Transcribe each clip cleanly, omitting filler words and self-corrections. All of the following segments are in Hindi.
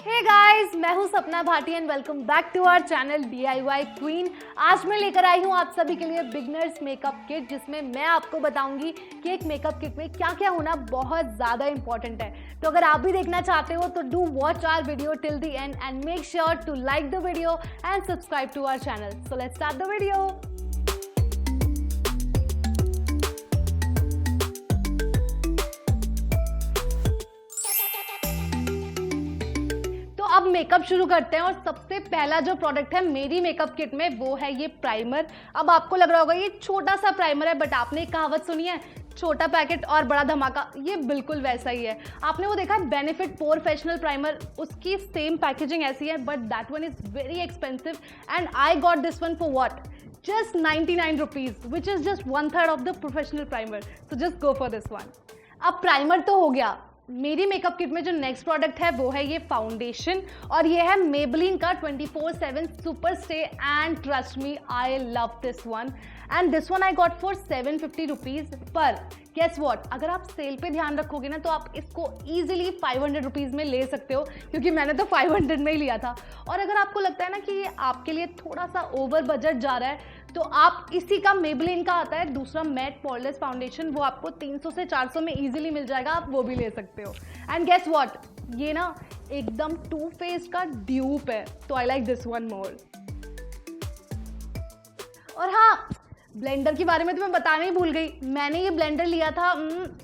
हे गाइस, मैं हूं Sapna Bhati and welcome back to our channel DIY queen. आज मैं लेकर आई हूं आप सभी के लिए बिगनर्स मेकअप किट, जिसमें मैं आपको बताऊंगी कि एक मेकअप किट में क्या क्या होना बहुत ज़्यादा इंपॉर्टेंट है। तो अगर आप भी देखना चाहते हो तो do watch our video till the end and make sure to like the video and subscribe to our channel. So let's start the video. अब मेकअप शुरू करते हैं और सबसे पहला जो प्रोडक्ट है मेरी मेकअप किट में वो है ये प्राइमर। अब आपको लग रहा होगा ये छोटा सा प्राइमर है, बट आपने एक कहावत सुनी है, छोटा पैकेट और बड़ा धमाका। ये बिल्कुल वैसा ही है। आपने वो देखा है बेनिफिट प्रोफेशनल प्राइमर, उसकी सेम पैकेजिंग ऐसी है, but that one is very expensive and I got this one for what, just 99 rupees, which is just 1/3 of the professional primer. So just go for this one. अब प्राइमर तो हो गया। मेरी मेकअप किट में जो नेक्स्ट प्रोडक्ट है वो है ये फाउंडेशन, और ये है Maybelline का 24/7 super stay and trust me I love this one and this one I got for 750 rupees. पर गेस व्हाट, अगर आप सेल पे ध्यान रखोगे ना तो आप इसको ईजिली 500 रुपीज़ में ले सकते हो, क्योंकि मैंने तो 500 में ही लिया था। और अगर आपको लगता है ना कि ये आपके लिए थोड़ा सा ओवर बजट जा रहा है तो आप इसी का Maybelline का आता है दूसरा मैट पोरलेस फाउंडेशन, वो आपको 300 से 400 में ईजिली मिल जाएगा, आप वो भी ले सकते हो। एंड गेस व्हाट, ये ना एकदम टू फेस का ड्यूप है, तो I like this one more. और हाँ, ब्लेंडर के बारे में तो मैं बताना ही भूल गई। मैंने ये ब्लेंडर लिया था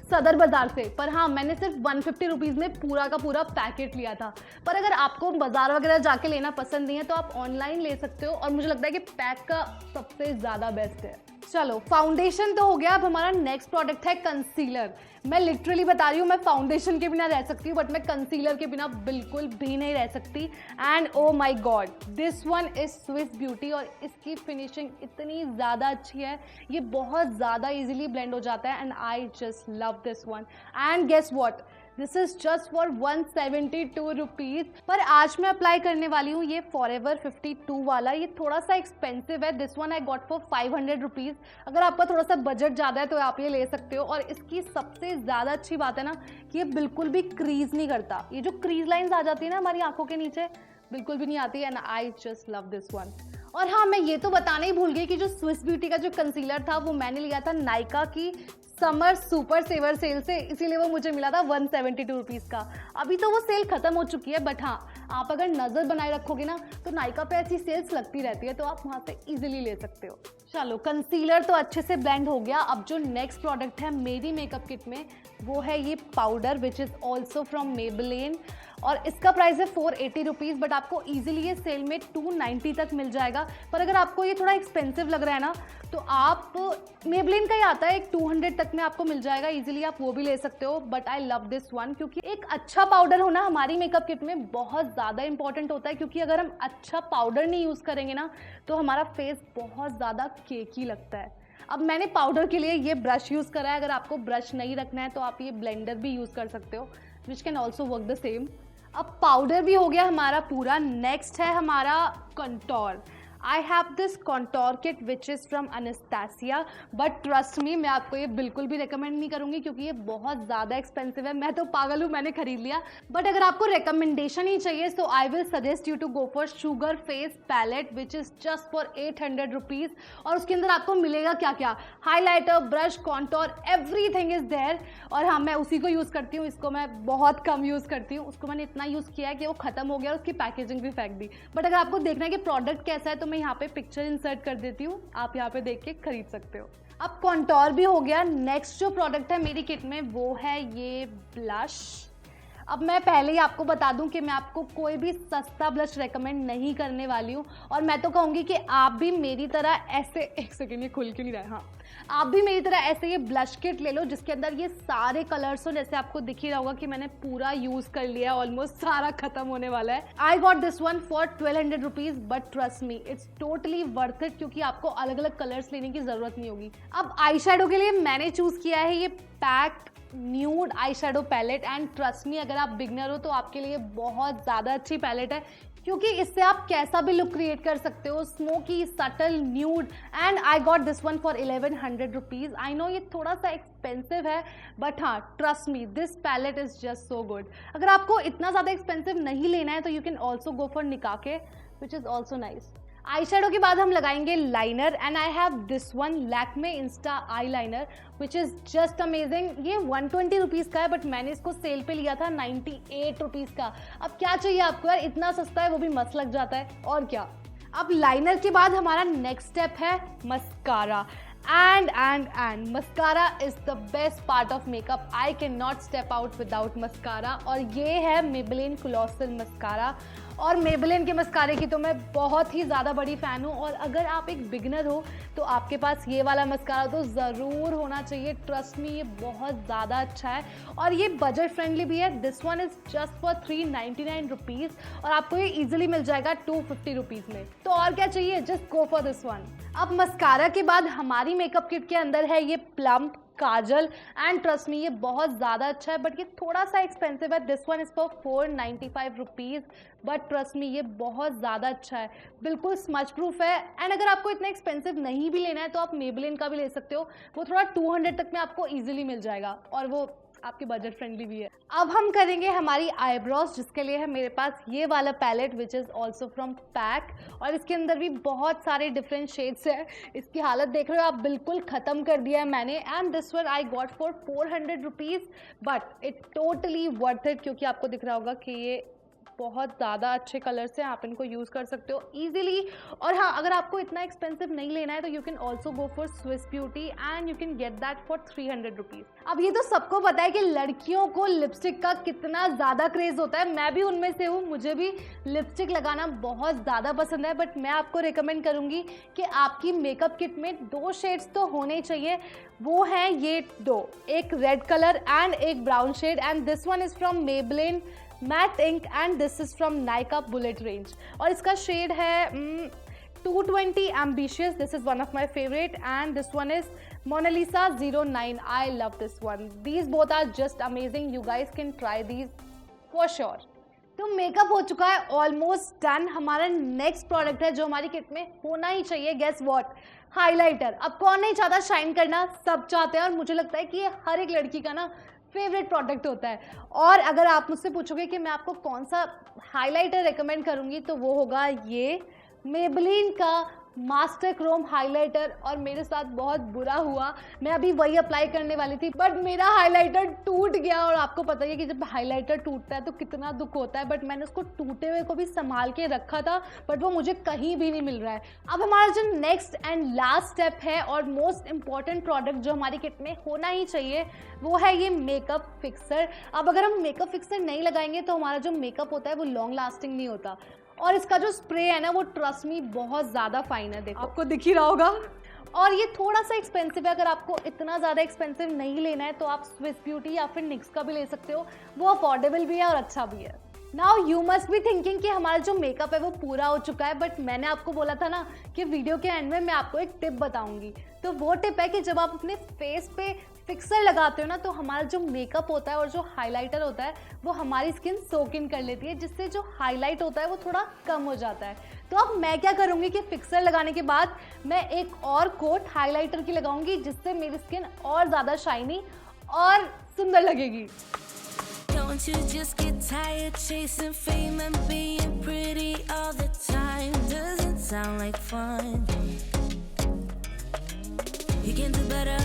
सदर बाजार से, पर हाँ मैंने सिर्फ 150 रुपीज़ में पूरा का पूरा पैकेट लिया था। पर अगर आपको बाजार वगैरह जाके लेना पसंद नहीं है तो आप ऑनलाइन ले सकते हो, और मुझे लगता है कि पैक का सबसे ज़्यादा बेस्ट है। चलो, फाउंडेशन तो हो गया। अब हमारा नेक्स्ट प्रोडक्ट है कंसीलर। मैं लिटरली बता रही हूँ, मैं फाउंडेशन के बिना रह सकती हूँ, बट मैं कंसीलर के बिना बिल्कुल भी नहीं रह सकती। And oh my God, this one is Swiss beauty, और इसकी फिनिशिंग इतनी ज़्यादा अच्छी है, ये बहुत ज़्यादा इजीली ब्लेंड हो जाता है and I just love this one. And guess what, this is just for 172 rupees. पर आज मैं अप्लाई करने वाली हूँ ये फॉरएवर 52 वाला। ये थोड़ा सा एक्सपेंसिव है, this one I got for 500 rupees. अगर आपका थोड़ा सा बजट ज़्यादा है तो आप ये ले सकते हो। और इसकी सबसे ज़्यादा अच्छी बात है ना कि ये बिल्कुल भी क्रीज नहीं करता। ये जो क्रीज लाइन्स आ जाती है ना हमारी आंखों के नीचे, बिल्कुल भी नहीं आती, and I just love this one. और हाँ, मैं ये तो बताना ही भूल गई कि जो स्विस ब्यूटी का जो कंसीलर था वो मैंने लिया था नायका की समर सुपर सेवर सेल से, इसीलिए वो मुझे मिला था 172 रुपीज़ का। अभी तो वो सेल खत्म हो चुकी है, बट हाँ आप अगर नज़र बनाए रखोगे ना तो नायका पे ऐसी सेल्स लगती रहती है, तो आप वहाँ से इजीली ले सकते हो। चलो, कंसीलर तो अच्छे से ब्लेंड हो गया। अब जो नेक्स्ट प्रोडक्ट है मेरी मेकअप किट में वो है ये powder, which is also from Maybelline, और इसका प्राइस है 480 रुपीज़, बट आपको ईजिली ये सेल में 290 तक मिल जाएगा। पर अगर आपको ये थोड़ा एक्सपेंसिव लग रहा है ना तो आप Maybelline का ही आता है, एक 200 तक में आपको मिल जाएगा ईजिली, आप वो भी ले सकते हो। But I love this one, क्योंकि एक अच्छा पाउडर होना हमारी मेकअप किट में बहुत ज़्यादा इंपॉर्टेंट होता है, क्योंकि अगर हम अच्छा पाउडर नहीं यूज़ करेंगे ना तो हमारा फेस बहुत ज़्यादा केकी लगता है। अब मैंने पाउडर के लिए ये ब्रश यूज़ करा है, अगर आपको ब्रश नहीं रखना है तो आप ये ब्लेंडर भी यूज़ कर सकते हो, which can also work the same. अब पाउडर भी हो गया हमारा पूरा। नेक्स्ट है हमारा contour. I have this contour kit which is from Anastasia, but trust me, मैं आपको ये बिल्कुल भी रिकमेंड नहीं करूँगी क्योंकि ये बहुत ज़्यादा एक्सपेंसिव है। मैं तो पागल हूँ, मैंने खरीद लिया। बट अगर आपको रिकमेंडेशन ही चाहिए तो I will suggest you to go for sugar face palette, which is just for 800 rupees. और उसके अंदर आपको मिलेगा क्या क्या, highlighter, brush, contour, everything is there. और हाँ, मैं उसी को यूज़ करती हूँ, इसको मैं बहुत कम यूज़ करती हूँ। उसको मैंने इतना यूज़ किया है कि वो ख़त्म हो गया और उसकी पैकेजिंग भी फेंक दी। बट अगर आपको देखना है कि प्रोडक्ट कैसा है तो मैं यहाँ पे पिक्चर इंसर्ट कर देती हूँ, आप यहाँ पे देख के खरीद सकते हो। अब कॉन्टोर भी हो गया। नेक्स्ट जो प्रोडक्ट है मेरी किट में वो है ये ब्लश। अब मैं पहले ही आपको बता दूं कि मैं आपको कोई भी सस्ता ब्लश रेकमेंड नहीं करने वाली हूँ, और मैं तो कहूँगी कि आप भी मेरी तरह ऐसे, एक सेकेंड ये खुल क्यों नहीं रहा है, हाँ, आप भी मेरी तरह ऐसे ये ब्लश किट ले लो जिसके अंदर ये सारे कलर्स हो। जैसे आपको दिख ही रहा होगा कि मैंने पूरा यूज़ कर लिया, ऑलमोस्ट सारा खत्म होने वाला है। आई got this one for 1200 rupees, but trust me it's totally worth it, क्योंकि आपको अलग अलग कलर्स लेने की ज़रूरत नहीं होगी। अब आई शेडो के लिए मैंने चूज़ किया है ये PAC nude eye shadow palette and trust me अगर आप बिगनर हो तो आपके लिए बहुत ज़्यादा अच्छी पैलेट है, क्योंकि इससे आप कैसा भी लुक क्रिएट कर सकते हो, smoky, subtle, nude. And I got this one for 1100 rupees. I know ये थोड़ा सा एक्सपेंसिव है, बट हाँ, trust me, this palette is just so good. अगर आपको इतना ज़्यादा एक्सपेंसिव नहीं लेना है तो you can also go for निकाके, which is also nice. Eye shadow के बाद हम लगाएंगे liner and I have this one Lakme insta eye liner which is just amazing. ये 120 रुपीज़ का है, बट मैंने इसको सेल पे लिया था 98 रुपीज़ का। अब क्या चाहिए आपको यार, इतना सस्ता है, वो भी मस्त लग जाता है, और क्या। अब लाइनर के बाद हमारा नेक्स्ट स्टेप है mascara. And mascara is the best part of makeup. I can not step out without mascara, और ये है मेबेलिन कोलोसल मस्कारा। और मेबेलिन के मस्कारे की तो मैं बहुत ही ज़्यादा बड़ी फ़ैन हूँ, और अगर आप एक बिगनर हो तो आपके पास ये वाला मस्कारा तो ज़रूर होना चाहिए। ट्रस्ट मी, ये बहुत ज़्यादा अच्छा है और ये बजट फ्रेंडली भी है। This one is just for 399 rupees, और आपको ये ईजिली मिल जाएगा 250 रुपीज़ में। तो और क्या चाहिए, just go for this one. अब मस्कारा के बाद हमारी मेकअप किट के अंदर है ये प्लम्प काजल, एंड ट्रस्ट मी ये बहुत ज़्यादा अच्छा है, बट ये थोड़ा सा एक्सपेंसिव है। This one is for 495 rupees, but trust me ये बहुत ज़्यादा अच्छा है, बिल्कुल स्मच प्रूफ है। एंड अगर आपको इतना एक्सपेंसिव नहीं भी लेना है तो आप मेबेलिन का भी ले सकते हो, वो थोड़ा 200 तक में आपको ईजिली मिल जाएगा, और वो आपके बजट फ्रेंडली भी है। अब हम करेंगे हमारी आईब्रोज, जिसके लिए है मेरे पास ये वाला palette which is also from PAC, और इसके अंदर भी बहुत सारे डिफरेंट शेड्स है। इसकी हालत देख रहे हो आप, बिल्कुल ख़त्म कर दिया है मैंने। And this one I got for 400 rupees, but it totally worth it, क्योंकि आपको दिख रहा होगा कि ये बहुत ज़्यादा अच्छे कलर्स हैं, आप इनको यूज़ कर सकते हो ईजिली। और हाँ, अगर आपको इतना एक्सपेंसिव नहीं लेना है तो you can also go for Swiss beauty and you can get that for 300 rupees. अब ये तो सबको पता है कि लड़कियों को लिपस्टिक का कितना ज़्यादा क्रेज़ होता है, मैं भी उनमें से हूँ, मुझे भी लिपस्टिक लगाना बहुत ज़्यादा पसंद है। बट मैं आपको रिकमेंड करूँगी कि आपकी मेकअप किट में 2 शेड्स तो होने चाहिए, वो हैं ये 2, एक रेड कलर एंड एक brown shade. And this one is from Maybelline matte ink and this is from Nykaa bullet range, और इसका शेड है 220 ambitious. This is one of my favourite, and this one is Mona Lisa 09। I love this one, these both are just amazing, you guys can try these for sure. तो मेकअप हो चुका है ऑलमोस्ट डन। हमारा नेक्स्ट प्रोडक्ट है जो हमारी किट में होना ही चाहिए, गेस व्हाट, हाइलाइटर। अब कौन नहीं चाहता शाइन करना, सब चाहते हैं, और मुझे लगता है कि ये हर एक लड़की का ना फेवरेट प्रोडक्ट होता है। और अगर आप मुझसे पूछोगे कि मैं आपको कौन सा हाइलाइटर रेकमेंड करूंगी तो वो होगा ये मेबेलिन का मास्टर क्रोम हाइलाइटर। और मेरे साथ बहुत बुरा हुआ, मैं अभी वही अप्लाई करने वाली थी बट मेरा हाइलाइटर टूट गया, और आपको पता ही है कि जब हाइलाइटर टूटता है तो कितना दुख होता है। बट मैंने उसको टूटे हुए को भी संभाल के रखा था, बट वो मुझे कहीं भी नहीं मिल रहा है। अब हमारा जो नेक्स्ट एंड लास्ट स्टेप है और मोस्ट इंपॉर्टेंट प्रोडक्ट जो हमारी किट में होना ही चाहिए, वो है ये मेकअप फिक्सर। अब अगर हम मेकअप फिक्सर नहीं लगाएंगे तो हमारा जो मेकअप होता है वो लॉन्ग लास्टिंग नहीं होता। और इसका जो स्प्रे है ना, वो ट्रस्ट मी बहुत ज़्यादा फाइन है, देखो आपको दिख ही रहा होगा। और ये थोड़ा सा एक्सपेंसिव है, अगर आपको इतना ज़्यादा एक्सपेंसिव नहीं लेना है तो आप स्विस ब्यूटी या फिर निक्स का भी ले सकते हो, वो अफोर्डेबल भी है और अच्छा भी है। Now you must be thinking कि हमारा जो मेकअप है वो पूरा हो चुका है, बट मैंने आपको बोला था ना कि वीडियो के एंड में मैं आपको एक टिप बताऊंगी। तो वो टिप है कि जब आप अपने फेस पे फिक्सर लगाते हो ना, तो हमारा जो मेकअप होता है और जो हाइलाइटर होता है वो हमारी स्किन सोक इन कर लेती है, जिससे जो हाईलाइट होता है वो थोड़ा कम हो जाता है। तो अब मैं क्या करूँगी कि फिक्सर लगाने के बाद मैं एक और कोट हाइलाइटर की लगाऊंगी, जिससे मेरी स्किन और ज़्यादा शाइनी और सुंदर लगेगी। Don't you just get tired chasing fame and being pretty all the time? Doesn't sound like fun. You can do better.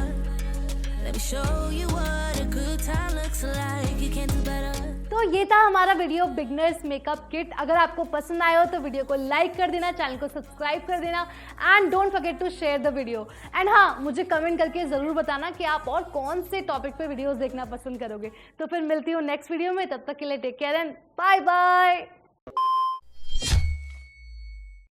Let me show you what a good time looks like. You can do better. तो ये था हमारा वीडियो बिगनर्स मेकअप किट। अगर आपको पसंद आया हो तो वीडियो को लाइक कर देना, चैनल को सब्सक्राइब कर देना, and don't forget to share the video. And हाँ, मुझे कमेंट करके ज़रूर बताना कि आप और कौन से टॉपिक पे वीडियोस देखना पसंद करोगे। तो फिर मिलती हूँ नेक्स्ट वीडियो में, तब तक के लिए take care and bye bye.